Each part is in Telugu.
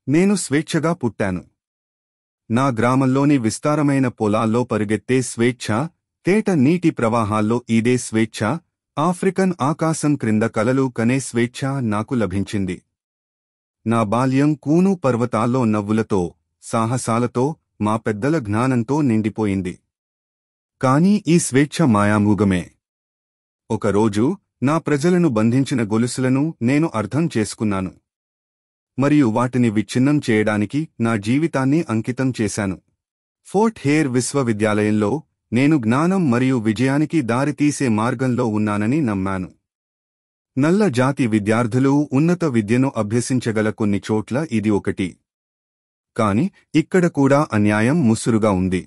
నేను స్వేచ్ఛగా పుట్టాను. నా గ్రామంలోని విస్తారమైన పొలాల్లో పరుగెత్తే స్వేచ్ఛ, తేట నీటి ప్రవాహాల్లో ఈదే స్వేచ్ఛ, ఆఫ్రికన్ ఆకాశం క్రింద కలలు కనే స్వేచ్ఛ నాకు లభించింది. నా బాల్యం కూను పర్వతాల్లో నవ్వులతో, సాహసాలతో, మా పెద్దల జ్ఞానంతో నిండిపోయింది. కాని ఈ స్వేచ్ఛ మాయామూగమే. ఒకరోజు నా ప్రజలను బంధించిన గొలుసులను నేను అర్థం చేసుకున్నాను. మరియు వాటిని విచ్ఛిన్నం చేయడానికి నా జీవితాన్ని అంకితం చేశాను. ఫోర్ట్ హేర్ విశ్వవిద్యాలయంలో నేను జ్ఞానం మరియు విజయానికి దారితీసే మార్గంలో ఉన్నానని నమ్మాను. నల్ల జాతి విద్యార్థులు ఉన్నత విద్యను అభ్యసించగల కొన్ని చోట్ల ఇది ఒకటి. కాని ఇక్కడ కూడా అన్యాయం ముసురుగా ఉంది.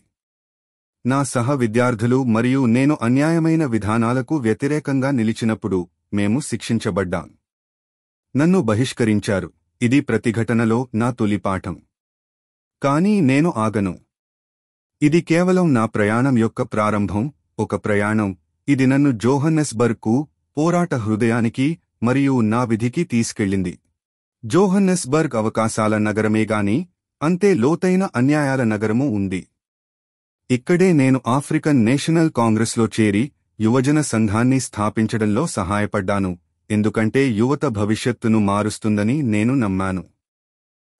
నా సహ విద్యార్థులు మరియు నేను అన్యాయమైన విధానాలకు వ్యతిరేకంగా నిలిచినప్పుడు మేము శిక్షించబడ్డాం. నన్ను బహిష్కరించారు. ఇది ప్రతిఘటనలో నా తొలి పాఠం. కానీ నేను ఆగను. ఇది కేవలం నా ప్రయాణం యొక్క ప్రారంభం, ఒక ప్రయాణం. ఇది నన్ను జోహన్నెస్బర్గ్కు, పోరాట హృదయానికి మరియు నా విధికి తీసుకెళ్ళింది. జోహన్నెస్బర్గ్ అవకాశాల నగరమేగాని అంతే లోతైన అన్యాయాల నగరము ఉంది. ఇక్కడే నేను ఆఫ్రికన్ నేషనల్ కాంగ్రెస్లో చేరి యువజన సంఘాన్ని స్థాపించడంలో సహాయపడ్డాను, ఎందుకంటే యువత భవిష్యత్తును మారుస్తుందని నేను నమ్మాను.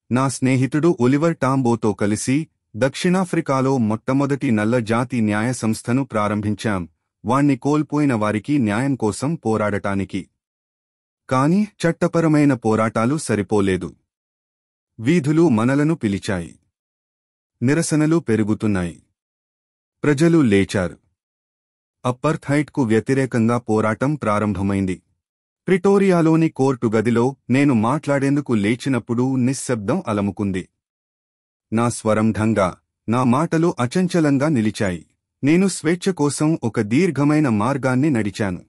నా స్నేహితుడు ఒలివర్ టాంబోతో కలిసి దక్షిణాఫ్రికాలో మొట్టమొదటి నల్ల జాతి న్యాయ సంస్థను ప్రారంభించాం, వాణ్ణి కోల్పోయిన వారికి న్యాయం కోసం పోరాడటానికి. కాని చట్టపరమైన పోరాటాలు సరిపోలేదు. వీధులు మనలను పిలిచాయి. నిరసనలు పెరుగుతున్నాయి. ప్రజలు లేచారు. అప్పర్థైట్కు వ్యతిరేకంగా పోరాటం ప్రారంభమైంది. ప్రిటోరియాలోని కోర్టు గదిలో నేను మాట్లాడేందుకు లేచినప్పుడు నిశ్శబ్దం అలముకుంది. నా స్వరం ఢంగా, నా మాటలు అచంచలంగా నిలిచాయి. నేను స్వేచ్ఛ కోసం ఒక దీర్ఘమైన మార్గాన్ని నడిచాను.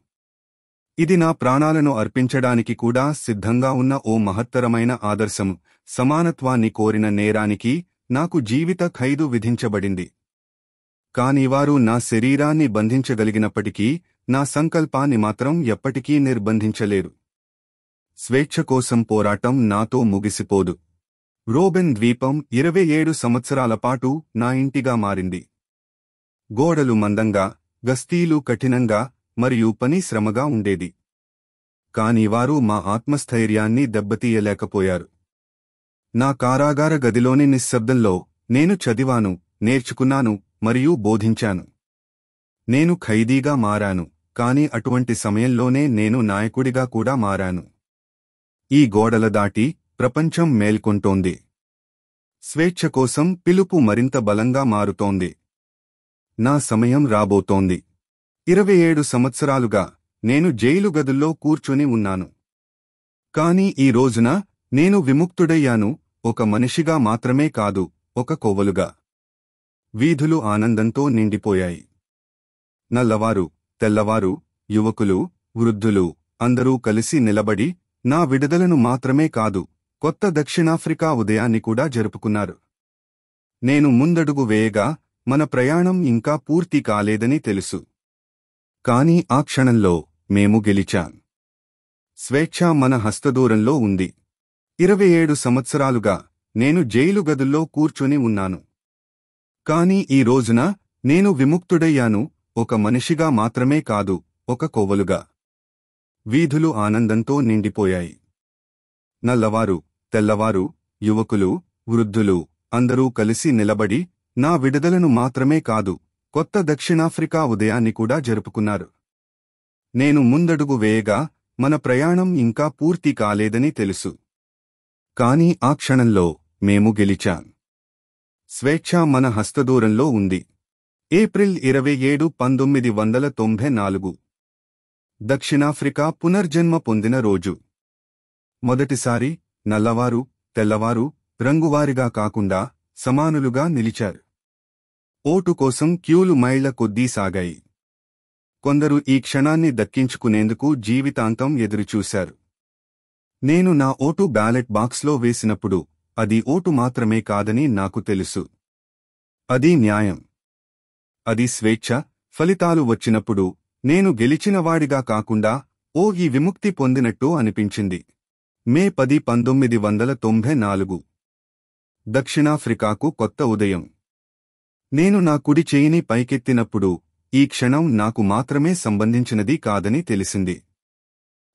ఇది నా ప్రాణాలను అర్పించడానికి కూడా సిద్ధంగా ఉన్న ఓ మహత్తరమైన ఆదర్శం. సమానత్వాన్ని కోరిన నేరానికి నాకు జీవిత ఖైదు విధించబడింది. కాని వారు నా శరీరాన్ని బంధించగలిగినప్పటికీ నా సంకల్పాన్ని మాత్రం ఎప్పటికీ నిర్బంధించలేరు. స్వేచ్ఛ కోసం పోరాటం నాతో ముగిసిపోదు. రోబెన్ ద్వీపం 27 సంవత్సరాల పాటు నా ఇంటిగా మారింది. గోడలు మందంగా, గస్తీలు కఠినంగా మరియు పని శ్రమగా ఉండేది. కాని వారు మా ఆత్మస్థైర్యాన్ని దెబ్బతీయలేకపోయారు. నా కారాగార గదిలోని నిశ్శబ్దంలో నేను చదివాను, నేర్చుకున్నాను మరియు బోధించాను. నేను ఖైదీగా మారాను, కాని అటువంటి సమయంలోనే నేను నాయకుడిగా కూడా మారాను. ఈ గోడల దాటి ప్రపంచం మేల్కొంటోంది. స్వేచ్ఛ కోసం పిలుపు మరింత బలంగా మారుతోంది. నా సమయం రాబోతోంది. 27 సంవత్సరాలుగా నేను జైలు గదుల్లో కూర్చుని ఉన్నాను. కాని ఈ రోజున నేను విముక్తుడయ్యాను, ఒక మనిషిగా మాత్రమే కాదు, ఒక కొవ్వలుగా. వీధులు ఆనందంతో నిండిపోయాయి. నల్లవారు, తెల్లవారు, యువకులు, వృద్ధులు అందరూ కలిసి నిలబడి నా విడుదలను మాత్రమే కాదు, కొత్త దక్షిణాఫ్రికా ఉదయాన్ని కూడా జరుపుకున్నారు. నేను ముందడుగు వేయగా మన ప్రయాణం ఇంకా పూర్తి కాలేదని తెలుసు. కాని ఆ క్షణంలో మేము గెలిచాం. స్వేచ్ఛ మన హస్తదూరంలో ఉంది. 27 సంవత్సరాలుగా నేను జైలు గదుల్లో కూర్చుని ఉన్నాను. కాని ఈ రోజున నేను విముక్తుడయ్యాను, ఒక మనిషిగా మాత్రమే కాదు, ఒక కొవ్వలుగా. వీధులు ఆనందంతో నిండిపోయాయి. నల్లవారు, తెల్లవారు, యువకులు, వృద్ధులు అందరూ కలిసి నిలబడి నా విడుదలను మాత్రమే కాదు, కొత్త దక్షిణాఫ్రికా ఉదయాన్ని కూడా జరుపుకున్నారు. నేను ముందడుగు వేయగా మన ప్రయాణం ఇంకా పూర్తి కాలేదని తెలుసు. కాని ఆ క్షణంలో మేము గెలిచాం. స్వేచ్ఛ మన హస్తదూరంలో ఉంది. ఏప్రిల్ 27, 1994. దక్షిణాఫ్రికా పునర్జన్మ పొందిన రోజు. మొదటిసారి నల్లవారు, తెల్లవారు, రంగువారిగా కాకుండా సమానులుగా నిలిచారు. ఓటు కోసం క్యూలు మైళ్ల కొద్దీ సాగాయి. కొందరు ఈ క్షణాన్ని దక్కించుకునేందుకు జీవితాంతం ఎదురుచూశారు. నేను నా ఓటు బ్యాలెట్ బాక్స్లో వేసినప్పుడు అది ఓటు మాత్రమే కాదని నాకు తెలుసు. అది న్యాయం. అది స్వేచ్ఛ. ఫలితాలు వచ్చినప్పుడు నేను గెలిచినవాడిగా కాకుండా ఈ విముక్తి పొందినట్టు అనిపించింది. మే 10, 1994. దక్షిణాఫ్రికాకు కొత్త ఉదయం. నేను నా కుడి చేయిని పైకెత్తినప్పుడు ఈ క్షణం నాకు మాత్రమే సంబంధించినది కాదని తెలిసింది.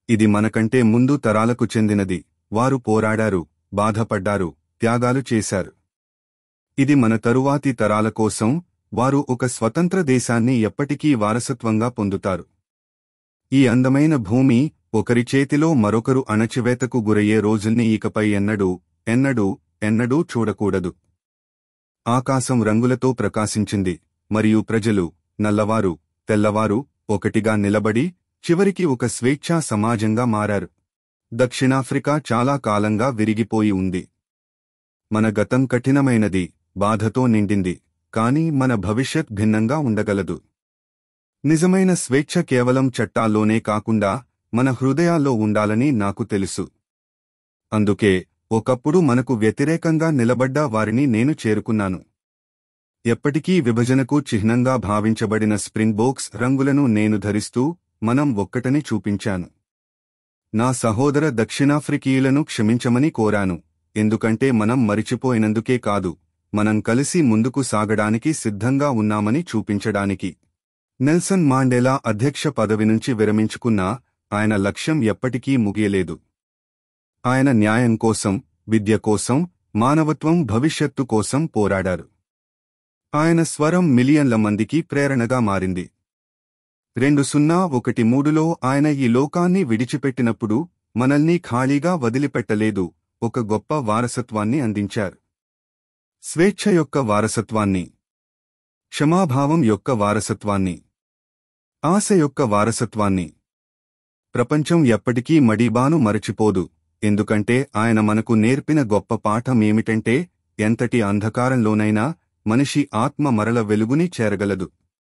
ఇది మనకంటే ముందు తరాలకు చెందినది. వారు పోరాడారు, బాధపడ్డారు, త్యాగాలు చేశారు. ఇది మన తరువాతి తరాల కోసం. వారు ఒక స్వతంత్ర దేశాన్ని ఎప్పటికీ వారసత్వంగా పొందుతారు. ఈ అందమైన భూమి ఒకరి చేతిలో మరొకరు అణచివేతకు గురయ్యే రోజుల్ని ఇకపై ఎన్నడూ చూడకూడదు. ఆకాశం రంగులతో ప్రకాశించింది మరియు ప్రజలు, నల్లవారు, తెల్లవారు ఒకటిగా నిలబడి చివరికి ఒక స్వేచ్ఛా సమాజంగా మారారు. దక్షిణాఫ్రికా చాలా కాలంగా విరిగిపోయి ఉంది. మన గతం కఠినమైనది, బాధతో నిండింది. కాని మన భవిష్యత్ భిన్నంగా ఉండగలదు. నిజమైన స్వేచ్ఛ కేవలం చట్టాల్లోనే కాకుండా మన హృదయాల్లో ఉండాలని నాకు తెలుసు. అందుకే ఒకప్పుడు మనకు వ్యతిరేకంగా నిలబడ్డ వారిని నేను చేరుకున్నాను. ఎప్పటికీ విభజనకు చిహ్నంగా భావించబడిన స్ప్రింగ్బోక్స్ రంగులను నేను ధరిస్తూ మనం ఒక్కటని చూపించాను. నా సహోదర దక్షిణాఫ్రికీయులను క్షమించమని కోరాను. ఎందుకంటే మనం మరిచిపోయినందుకే కాదు, మనం కలిసి ముందుకు సాగడానికి సిద్ధంగా ఉన్నామని చూపించడానికి. నెల్సన్ మాండేలా అధ్యక్ష పదవి నుంచి విరమించుకున్నా ఆయన లక్ష్యం ఎప్పటికీ ముగియలేదు. ఆయన న్యాయం కోసం, విద్య కోసం, మానవత్వం భవిష్యత్తు కోసం పోరాడారు. ఆయన స్వరం మిలియన్ల మందికి ప్రేరణగా మారింది. 2013లో ఆయన ఈ లోకాన్ని విడిచిపెట్టినప్పుడు మనల్ని ఖాళీగా వదిలిపెట్టలేదు, ఒక గొప్ప వారసత్వాన్ని అందించారు. స్వేచ్ఛ యొక్క వారసత్వాన్ని, క్షమాభావం యొక్క వారసత్వాన్ని, ఆశ యొక్క వారసత్వాన్ని. ప్రపంచం ఎప్పటికీ మడీబాను మరచిపోదు. ఎందుకంటే ఆయన మనకు నేర్పిన గొప్ప పాఠం ఏమిటంటే ఎంతటి అంధకారంలోనైనా మనిషి ఆత్మ మరల వెలుగుని చేరగలదు.